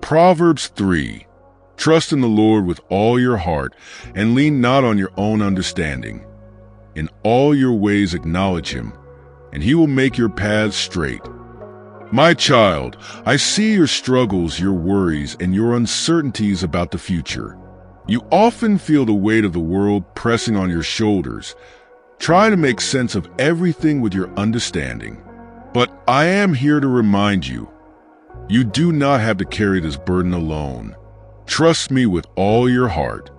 Proverbs 3. Trust in the Lord with all your heart, and lean not on your own understanding. In all your ways acknowledge him, and he will make your paths straight. My child, I see your struggles, your worries, and your uncertainties about the future. You often feel the weight of the world pressing on your shoulders. Try to make sense of everything with your understanding. But I am here to remind you, you do not have to carry this burden alone. Trust me with all your heart.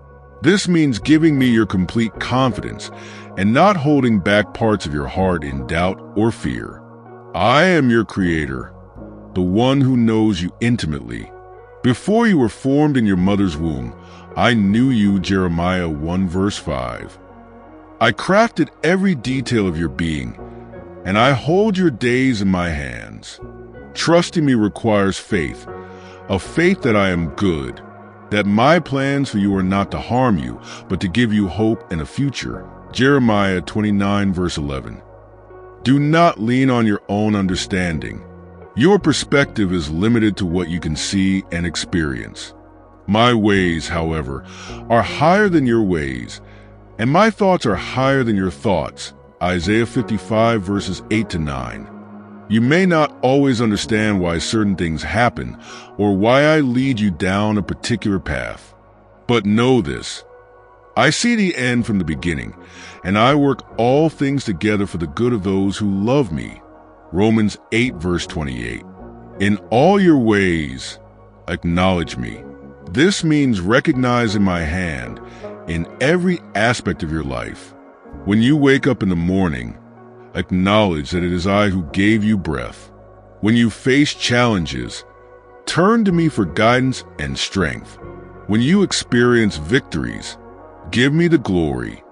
This means giving me your complete confidence and not holding back parts of your heart in doubt or fear. I am your creator, the one who knows you intimately. Before you were formed in your mother's womb, I knew you, Jeremiah 1 verse 5. I crafted every detail of your being, and I hold your days in my hands. Trusting me requires faith, a faith that I am good, that my plans for you are not to harm you, but to give you hope and a future. Jeremiah 29 verse 11. Do not lean on your own understanding. Your perspective is limited to what you can see and experience. My ways, however, are higher than your ways, and my thoughts are higher than your thoughts. Isaiah 55 verses 8 to 9. You may not always understand why certain things happen or why I lead you down a particular path. But know this, I see the end from the beginning, and I work all things together for the good of those who love me. Romans 8 verse 28. In all your ways, acknowledge me. This means recognizing my hand in every aspect of your life. When you wake up in the morning, acknowledge that it is I who gave you breath. When you face challenges, turn to me for guidance and strength. When you experience victories, give me the glory.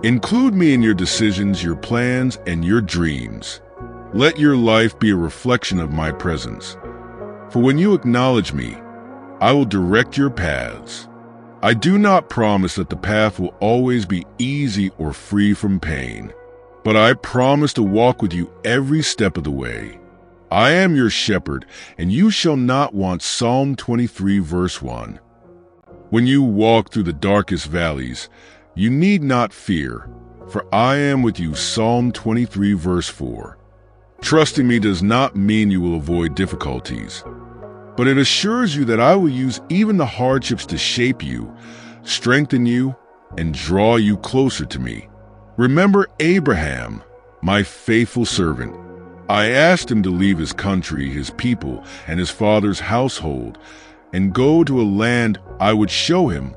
Include me in your decisions, your plans, and your dreams. Let your life be a reflection of my presence. For when you acknowledge me, I will direct your paths. I do not promise that the path will always be easy or free from pain, but I promise to walk with you every step of the way. I am your shepherd, and you shall not want. Psalm 23 verse 1. When you walk through the darkest valleys, you need not fear, for I am with you. Psalm 23 verse 4. Trusting me does not mean you will avoid difficulties, but it assures you that I will use even the hardships to shape you, strengthen you, and draw you closer to me. Remember Abraham, my faithful servant. I asked him to leave his country, his people, and his father's household, and go to a land I would show him.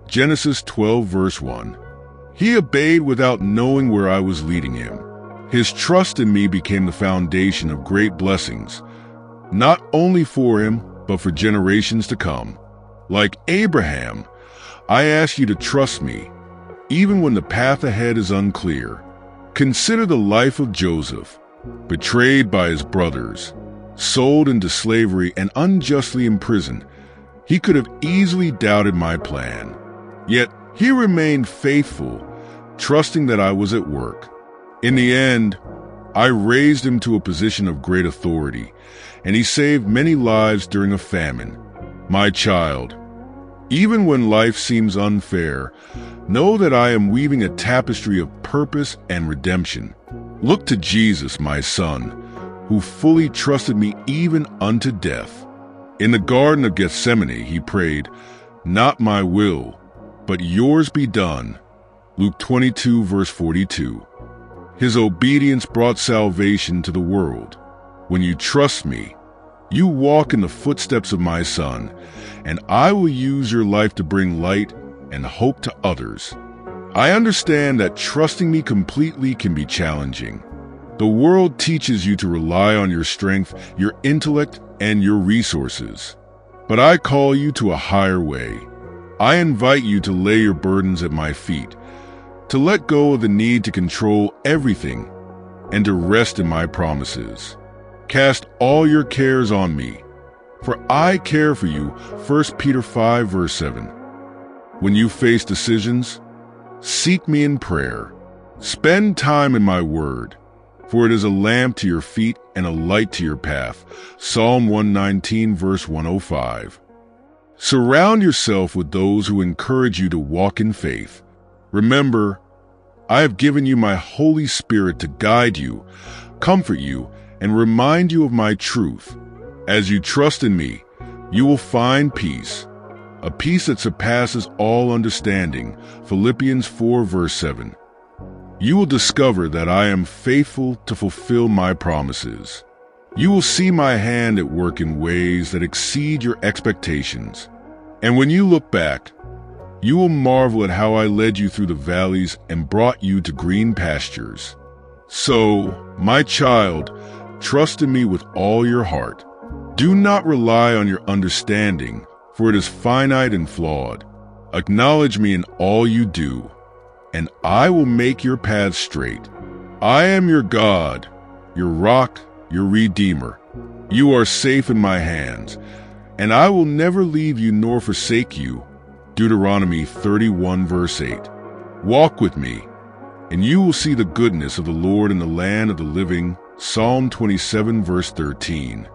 Genesis 12 verse 1. He obeyed without knowing where I was leading him. His trust in me became the foundation of great blessings, not only for him, but for generations to come. Like Abraham, I ask you to trust me, even when the path ahead is unclear. Consider the life of Joseph, betrayed by his brothers, sold into slavery, and unjustly imprisoned. He could have easily doubted my plan. Yet he remained faithful, trusting that I was at work. In the end, I raised him to a position of great authority, and he saved many lives during a famine. My child, even when life seems unfair, know that I am weaving a tapestry of purpose and redemption. Look to Jesus, my son, who fully trusted me even unto death. In the Garden of Gethsemane, he prayed, "Not my will, but yours be done." Luke 22 verse 42. His obedience brought salvation to the world. When you trust me, you walk in the footsteps of my Son, and I will use your life to bring light and hope to others. I understand that trusting me completely can be challenging. The world teaches you to rely on your strength, your intellect, and your resources. But I call you to a higher way. I invite you to lay your burdens at my feet, to let go of the need to control everything, and to rest in my promises. Cast all your cares on me, for I care for you. 1 Peter 5 verse 7. When you face decisions, seek me in prayer. Spend time in my word, for it is a lamp to your feet and a light to your path. Psalm 119 verse 105. Surround yourself with those who encourage you to walk in faith. Remember, I have given you my Holy Spirit to guide you, comfort you, and remind you of my truth. As you trust in me, you will find peace, a peace that surpasses all understanding. Philippians 4 verse 7. You will discover that I am faithful to fulfill my promises. You will see my hand at work in ways that exceed your expectations. And when you look back, you will marvel at how I led you through the valleys and brought you to green pastures. So, my child, trust in me with all your heart. Do not rely on your understanding, for it is finite and flawed. Acknowledge me in all you do, and I will make your paths straight. I am your God, your rock, your Redeemer. You are safe in my hands, and I will never leave you nor forsake you. Deuteronomy 31 verse 8. Walk with me, and you will see the goodness of the Lord in the land of the living. Psalm 27 verse 13.